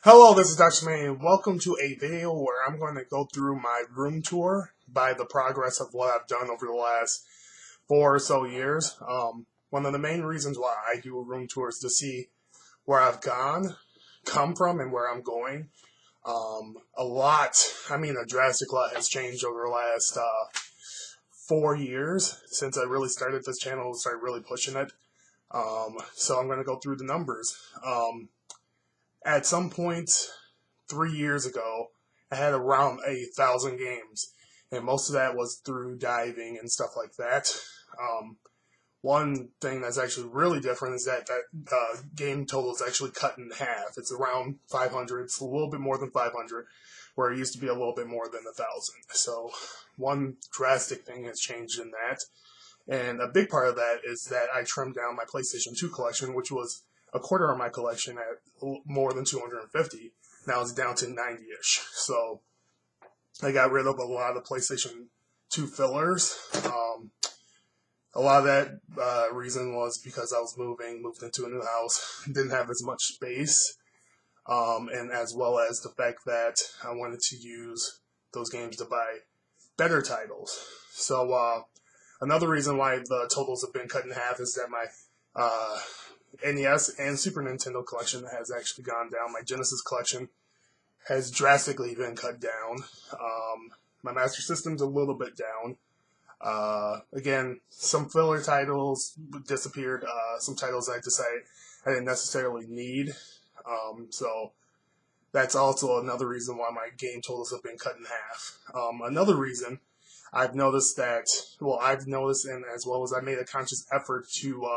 Hello, this is Dr. May, and welcome to a video where I'm going to go through my room tour by the progress of what I've done over the last 4 or so years. One of the main reasons why I do a room tour is to see where I've come from, and where I'm going. A drastic lot has changed over the last 4 years since I really started this channel and started really pushing it. So I'm going to go through the numbers. At some point 3 years ago, I had around 1,000 games, and most of that was through diving and stuff like that. One thing that's actually really different is that game total is actually cut in half. It's around 500. It's a little bit more than 500, where it used to be a little bit more than 1,000. So one drastic thing has changed in that. And a big part of that is that I trimmed down my PlayStation 2 collection, which was a quarter of my collection at more than 250. Now it's down to 90-ish. So I got rid of a lot of PlayStation 2 fillers. A lot of that reason was because I was moved into a new house, didn't have as much space, and as well as the fact that I wanted to use those games to buy better titles. So another reason why the totals have been cut in half is that my NES and Super Nintendo collection has actually gone down. My Genesis collection has drastically been cut down. My Master System's a little bit down. Again, some filler titles disappeared. Some titles I decided I didn't necessarily need. So that's also another reason why my game totals have been cut in half. Another reason I've noticed and as well as I made a conscious effort to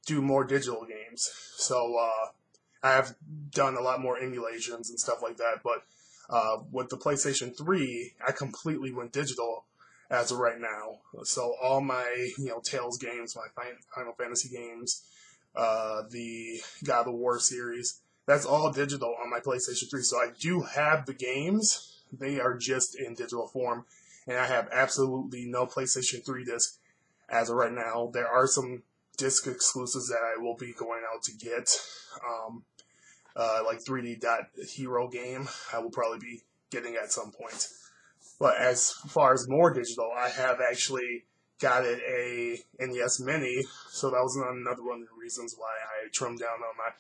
do more digital games. So I have done a lot more emulations and stuff like that, but with the PlayStation 3, I completely went digital as of right now. So all my Tales games, my Final Fantasy games, the God of War series, that's all digital on my PlayStation 3. So I do have the games. They are just in digital form, and I have absolutely no PlayStation 3 disc as of right now. There are some disc exclusives that I will be going out to get, like 3D Dot Hero game I will probably be getting at some point. But as far as more digital, I have actually got a NES Mini, so that was another one of the reasons why I trimmed down on my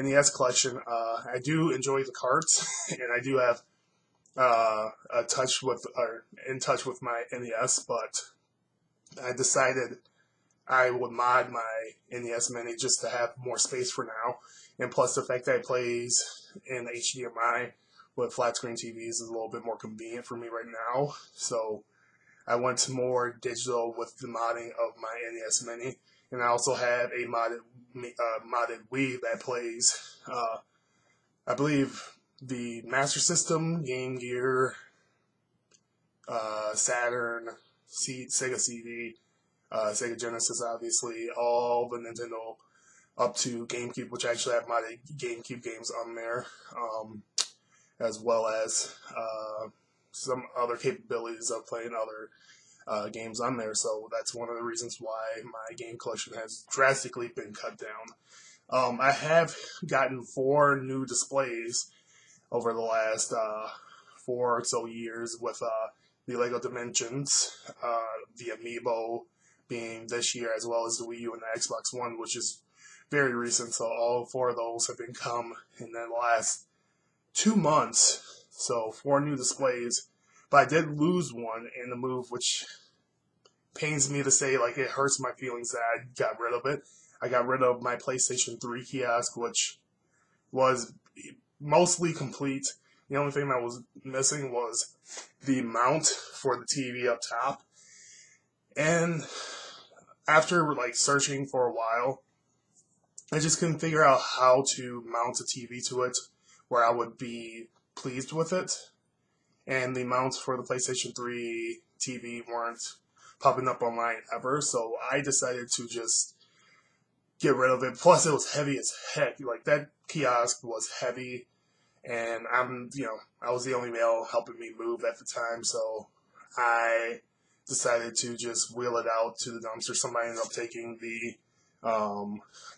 NES collection. I do enjoy the carts, and I do have in touch with my NES, but I decided I would mod my NES Mini just to have more space for now. And plus the fact that it plays in HDMI with flat screen TVs is a little bit more convenient for me right now. So I went more digital with the modding of my NES Mini. And I also have a modded Wii that plays, I believe, the Master System, Game Gear, Saturn, Sega CD, Sega Genesis, obviously, all the Nintendo up to GameCube, which I actually have modded GameCube games on there, as well as some other capabilities of playing other games on there. So that's one of the reasons why my game collection has drastically been cut down. I have gotten 4 new displays over the last 4 or so years with the Lego Dimensions, the Amiibo being this year, as well as the Wii U and the Xbox One, which is very recent. So all 4 of those have been come in the last 2 months. So 4 new displays. But I did lose one in the move, which pains me to say. Like, it hurts my feelings that I got rid of it. I got rid of my PlayStation 3 kiosk, which was mostly complete. The only thing that was missing was the mount for the TV up top. And after searching for a while, I just couldn't figure out how to mount a TV to it where I would be pleased with it. And the mounts for the PlayStation 3 TV weren't popping up online ever, so I decided to just get rid of it. Plus, it was heavy as heck. Like, that kiosk was heavy, and I was the only male helping me move at the time, so I decided to just wheel it out to the dumpster. Somebody ended up taking the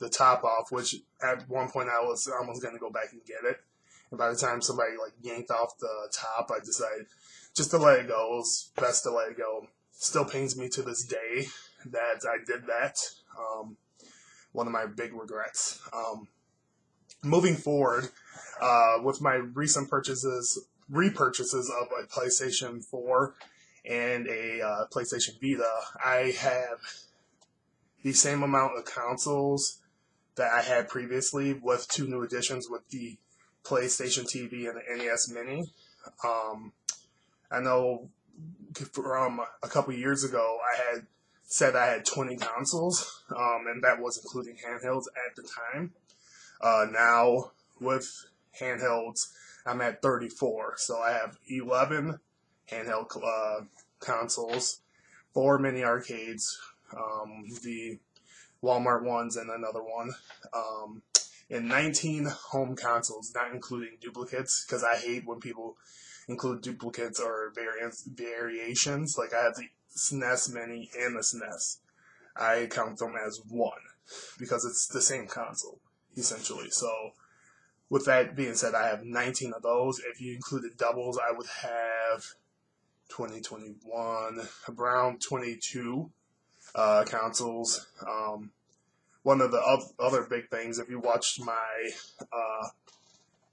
top off, which at one point I was almost going to go back and get it. And by the time somebody like yanked off the top, I decided just to let it go. It was best to let it go. Still pains me to this day that I did that. One of my big regrets. Moving forward, with my recent repurchases of a PlayStation 4 and a PlayStation Vita, I have the same amount of consoles that I had previously with 2 new additions with the PlayStation TV and the NES Mini. I know from a couple years ago, I had said I had 20 consoles, and that was including handhelds at the time. Now, with handhelds, I'm at 34. So I have 11 handheld consoles, 4 mini arcades, the Walmart ones and another one, and 19 home consoles, not including duplicates, because I hate when people include duplicates or variations. Like I have the SNES Mini and the SNES. I count them as one because it's the same console, essentially. So with that being said, I have 19 of those. If you included doubles, I would have 2021, around 22 consoles. One of the other big things, if you watched my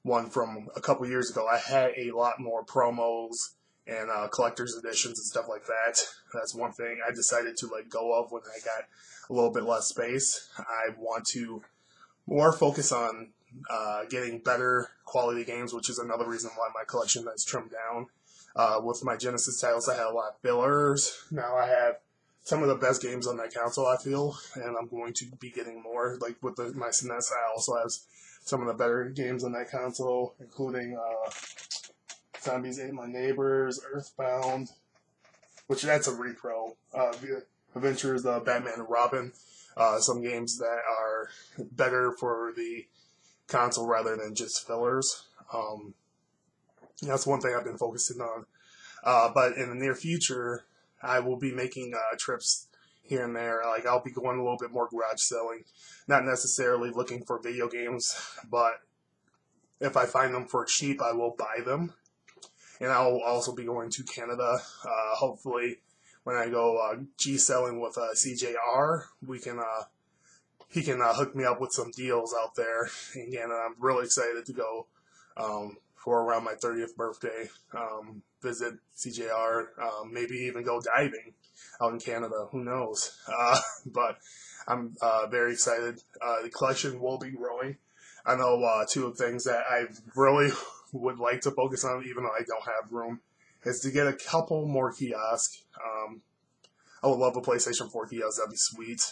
one from a couple years ago, I had a lot more promos and collector's editions and stuff like that. That's one thing I decided to let go of when I got a little bit less space. I want to more focus on getting better quality games, which is another reason why my collection has trimmed down. With my Genesis titles, I had a lot of fillers. Now I have some of the best games on that console, I feel, and I'm going to be getting more. Like with my SNES, I also have some of the better games on that console, including Zombies Ate My Neighbors, Earthbound, which that's a repro. Adventures of Batman and Robin, some games that are better for the console rather than just fillers. That's one thing I've been focusing on. But in the near future, I will be making trips here and there. Like I'll be going a little bit more garage selling, not necessarily looking for video games, but if I find them for cheap, I will buy them. And I'll also be going to Canada. Hopefully, when I go G-selling with CJR, he can hook me up with some deals out there in Canada. I'm really excited to go for around my 30th birthday. Visit CJR, maybe even go diving out in Canada. Who knows? But I'm very excited. The collection will be growing. I know 2 of the things that I really would like to focus on, even though I don't have room, is to get a couple more kiosks. I would love a PlayStation 4 kiosk. That'd be sweet.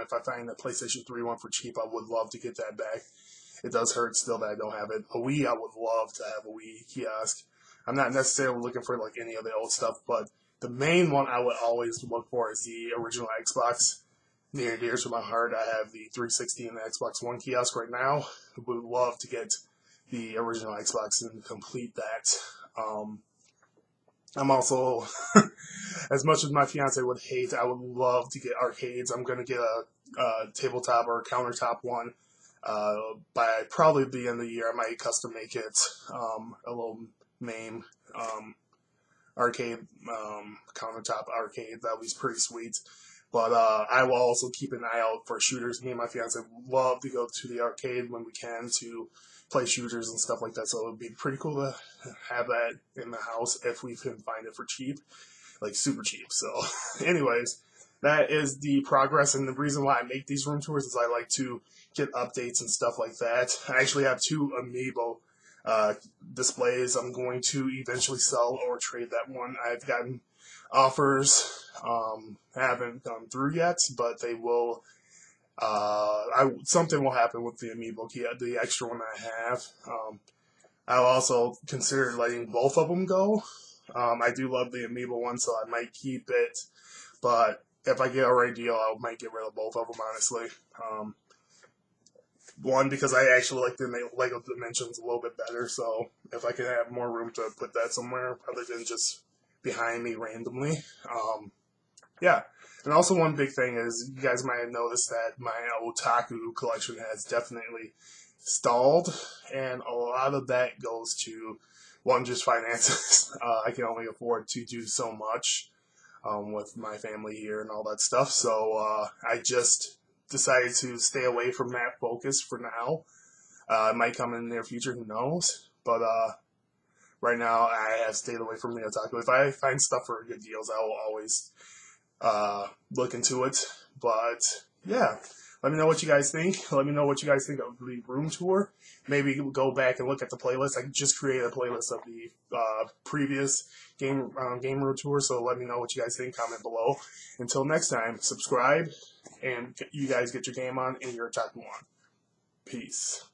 If I find a PlayStation 3 one for cheap, I would love to get that back. It does hurt still that I don't have it. A Wii, I would love to have a Wii kiosk. I'm not necessarily looking for like any of the old stuff, but the main one I would always look for is the original Xbox. Near and dear to my heart, I have the 360 and the Xbox One kiosk right now. I would love to get the original Xbox and complete that. I'm also, as much as my fiance would hate, I would love to get arcades. I'm going to get a tabletop or a countertop one. By probably the end of the year, I might custom make it a little MAME arcade, countertop arcade. That was pretty sweet. But I will also keep an eye out for shooters. Me and my fiance love to go to the arcade when we can to play shooters and stuff like that. So it would be pretty cool to have that in the house if we can find it for cheap, like super cheap. So anyways, that is the progress. And the reason why I make these room tours is I like to get updates and stuff like that. I actually have 2 Amiibo displays. I'm going to eventually sell or trade that one. I've gotten offers. Haven't gone through yet, but they will. Something will happen with the Amiibo key, the extra one I have. I'll also consider letting both of them go. I do love the Amiibo one, so I might keep it. But if I get a right deal, I might get rid of both of them, honestly. One, because I actually like the Lego Dimensions a little bit better, so if I could have more room to put that somewhere other than just behind me randomly. Yeah. And also one big thing is, you guys might have noticed that my otaku collection has definitely stalled, and a lot of that goes to one, just finances. I can only afford to do so much with my family here and all that stuff. So I just decided to stay away from that focus for now. It might come in the near future, who knows? But right now, I have stayed away from the otaku. If I find stuff for good deals, I will always look into it. But yeah, let me know what you guys think. Let me know what you guys think of the room tour. Maybe go back and look at the playlist. I just created a playlist of the previous game room tour. So let me know what you guys think. Comment below. Until next time, subscribe, and you guys get your game on and your otaku on. Peace.